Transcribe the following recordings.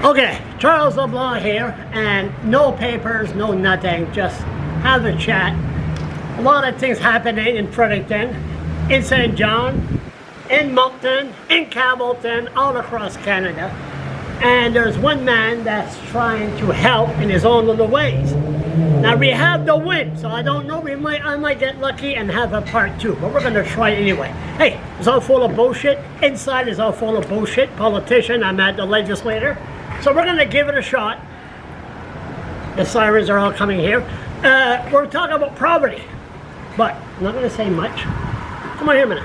Okay, Charles LeBrun here, and no papers, no nothing, just have a chat. A lot of things happening in Fredericton, in St. John, in Moncton, in Campbellton, all across Canada. And there's one man that's trying to help in his own little ways. Now we have the win, so I don't know, I might get lucky and have a part two, but we're gonna try it anyway. Hey, it's all full of bullshit. Inside is all full of bullshit. Politician, I'm at the legislator. So we're gonna give it a shot. The sirens are all coming here. We're talking about poverty, but I'm not gonna say much. Come on here a minute.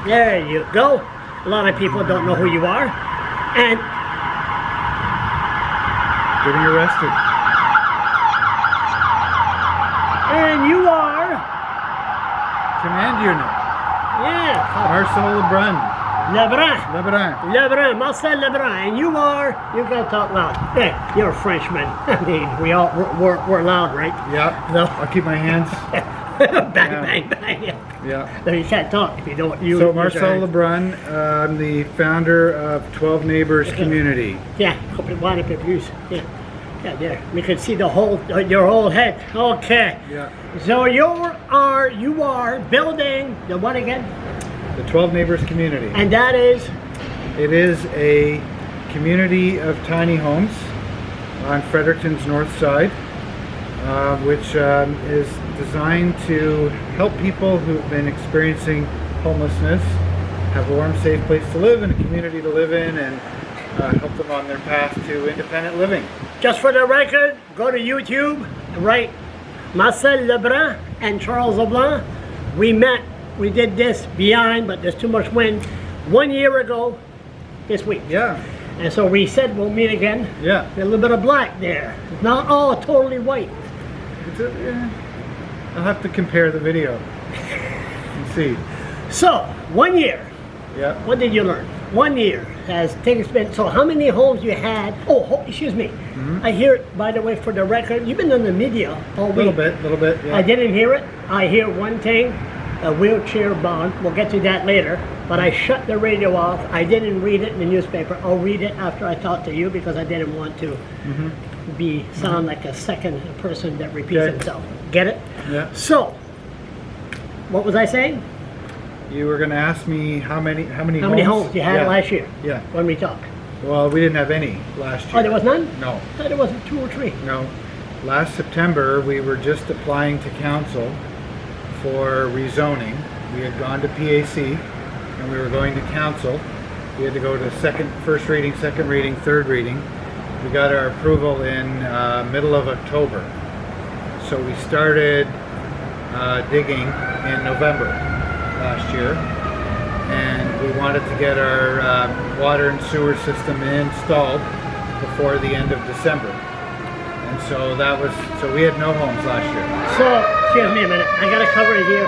There you go. A lot of people don't know who you are. And getting arrested. And you are? Command unit. Yeah. Marcel LeBrun. LeBrun, Marcel LeBrun, and you are, you gotta talk loud. Hey, you're a Frenchman. I mean, we're loud, right? Yeah, No. I'll keep my hands. bang, bang. Yeah. No, you can't talk if you don't use. So Marcel LeBrun, I'm the founder of 12 Neighbours community. Yeah, yeah, there. We can see the whole, your whole head. Okay. Yeah. So you are building the what again? The 12 Neighbours community. And that is? It is a community of tiny homes on Fredericton's north side, which is designed to help people who've been experiencing homelessness have a warm, safe place to live and a community to live in, and help them on their path to independent living. Just for the record, go to YouTube, write Marcel LeBrun and Charles LeBrun. We met. We did this behind, but there's too much wind. 1 year ago, this week. Yeah. And so we said we'll meet again. Yeah. A little bit of black there. It's not all totally white. I'll have to compare the video and see. So, 1 year. Yeah. What did you learn? 1 year has things been, so how many homes you had? Oh, excuse me. I hear it, by the way, for the record, you've been on the media all week. Little bit, yeah. I didn't hear it. I hear one thing. A wheelchair bond. We'll get to that later. But I shut the radio off. I didn't read it in the newspaper. I'll read it after I talk to you because I didn't want to sound like a second person that repeats himself. Get it? Yeah. So, what was I saying? You were going to ask me how many homes you had last year? Yeah. When we talked. Well, we didn't have any last year. Oh, there was none? No. I thought there was 2 or 3. No. Last September, we were just applying to council for rezoning. We had gone to PAC and we were going to council. We had to go to first reading, second reading, third reading. We got our approval in middle of October. So we started digging in November last year, and we wanted to get our water and sewer system installed before the end of December. And so we had no homes last year. So, excuse me a minute, I gotta cover it here.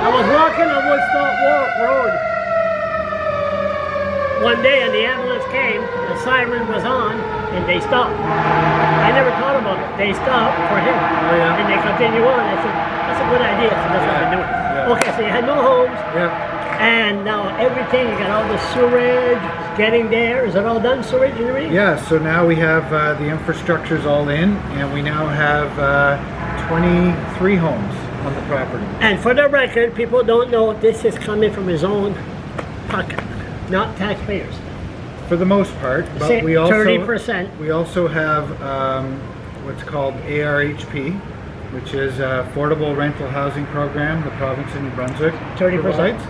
I was walking on Woodstock Road one day and the ambulance came, the siren was on, and they stopped. I never thought about it. They stopped for him. Oh, yeah. And they continue on. I said, that's a good idea, so that's what they're doing. Yeah. Okay, so you had no homes. Yeah. And now everything, you got all the sewage getting there. Is it all done, sewage and everything? Yeah, so now we have the infrastructure's all in, and we now have 23 homes on the property. And for the record, people don't know this is coming from his own pocket, not taxpayers. For the most part, but Say we also 30%. We also have what's called ARHP, which is Affordable Rental Housing Program the province of New Brunswick 30%. provides.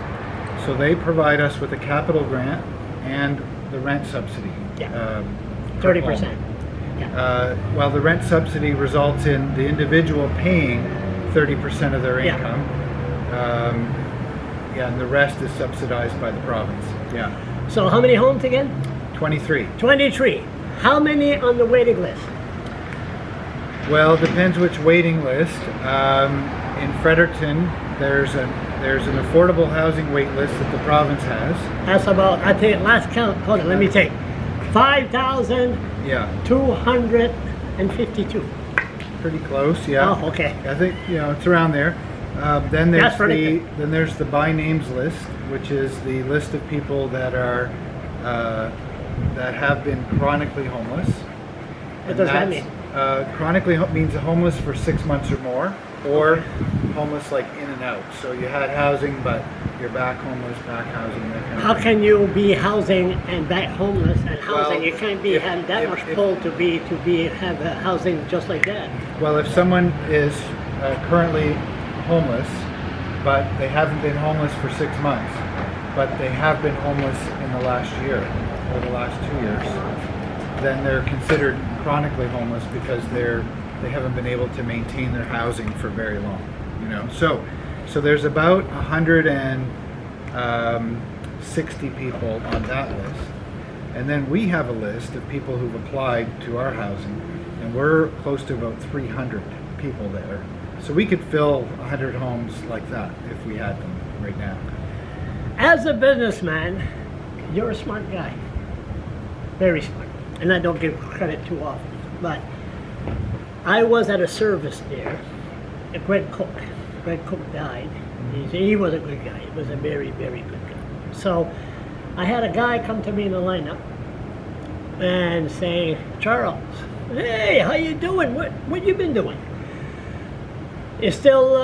So they provide us with a capital grant and the rent subsidy. Yeah. 30%. Yeah. While the rent subsidy results in the individual paying 30% of their income, and the rest is subsidized by the province. Yeah. So how many homes again? 23. 23. How many on the waiting list? Well, it depends which waiting list. In Fredericton, there's an affordable housing wait list that the province has. That's about, I think, last count, hold on, let me take. 5,252. Pretty close, yeah. Oh, okay. I think, it's around there. Then That's then there's the by names list, which is the list of people that are that have been chronically homeless. What does that mean? Means homeless for 6 months or more, or homeless like in and out. So you had housing, but you're back homeless, back housing. That kind of How thing. can you be housing and back homeless and housing? Well, You can't be having that much if- pull to have housing just like that. Well, if someone is currently homeless, but they haven't been homeless for 6 months, but they have been homeless in the last year or the last 2 years, then they're considered chronically homeless because they haven't been able to maintain their housing for very long. You know, so there's about 160 people on that list, and then we have a list of people who've applied to our housing, and we're close to about 300 people there. So we could fill 100 homes like that if we had them right now. As a businessman, you're a smart guy. Very smart. And I don't give credit too often. But I was at a service there. Greg Cook. Greg Cook died. He was a good guy. He was a very, very good guy. So I had a guy come to me in the lineup and say, Charles, hey, how you doing? What you been doing? It's still,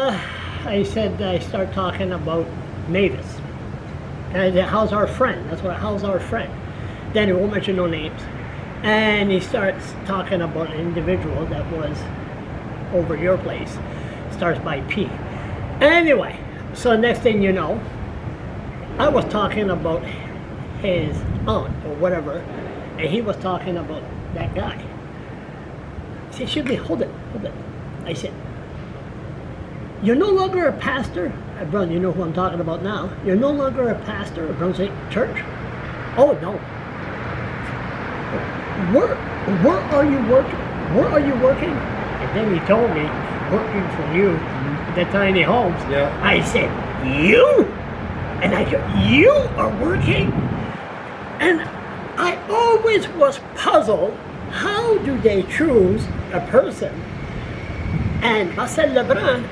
I start talking about Mavis. And how's our friend? How's our friend? Then he won't mention no names. And he starts talking about an individual that was over your place. Starts by P. Anyway, so next thing you know, I was talking about his aunt or whatever, and he was talking about that guy. He said, "Should be, hold it. I said, you're no longer a pastor? Brother, you know who I'm talking about now. You're no longer a pastor of Brunswick Church? Oh, no. Where are you working? Where are you working? And then he told me, working for you, the tiny homes. Yeah. I said, you? And I said, you are working? And I always was puzzled, how do they choose a person? And Marcel LeBrun,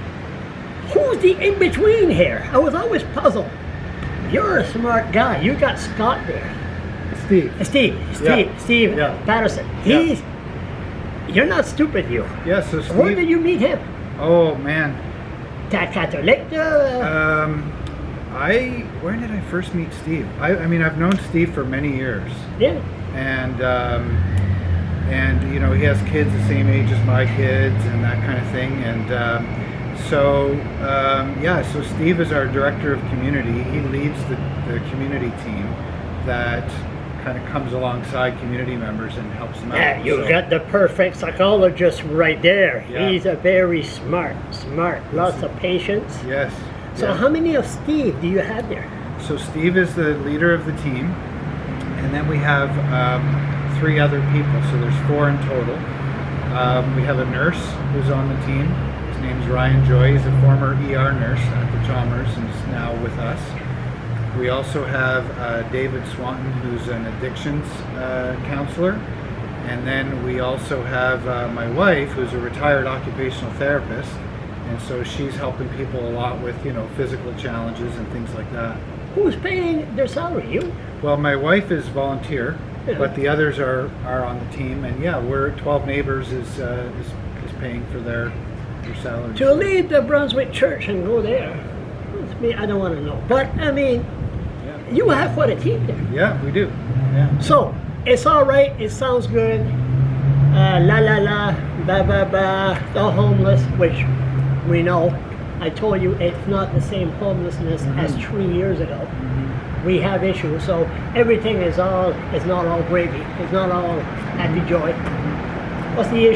who's the in-between here? I was always puzzled. You're a smart guy. You got Scott there. Steve Yeah. Patterson. Yeah. You're not stupid, you. Yeah, so Steve. Where did you meet him? Oh man. Catholic? Where did I first meet Steve? I mean, I've known Steve for many years, Yeah. and you know, he has kids the same age as my kids and that kind of thing, and so Steve is our director of community. He leads the community team that kind of comes alongside community members and helps them out. Yeah, you got the perfect psychologist right there. Yeah. He's a very smart, lots of patience. Yes. So yeah. how many of Steve do you have there? So Steve is the leader of the team, and then we have 3 other people, so there's 4 in total. We have a nurse who's on the team. His name's Ryan Joy. He's a former ER nurse at the Chalmers and is now with us. We also have David Swanton, who's an addictions counselor. And then we also have my wife, who's a retired occupational therapist. And so she's helping people a lot with, you know, physical challenges and things like that. Who's paying their salary? You? Well, my wife is volunteer, Yeah. but the others are on the team. And yeah, we're 12 Neighbours is paying for their salaries. To leave the Brunswick Church and go there, I don't want to know. But I mean, you have quite a team there. Yeah, we do. Yeah. So it's all right. It sounds good. La la la, ba ba ba. The homeless, which we know. I told you it's not the same homelessness as 3 years ago. We have issues, so everything is not all gravy. It's not all happy joy. What's the issue?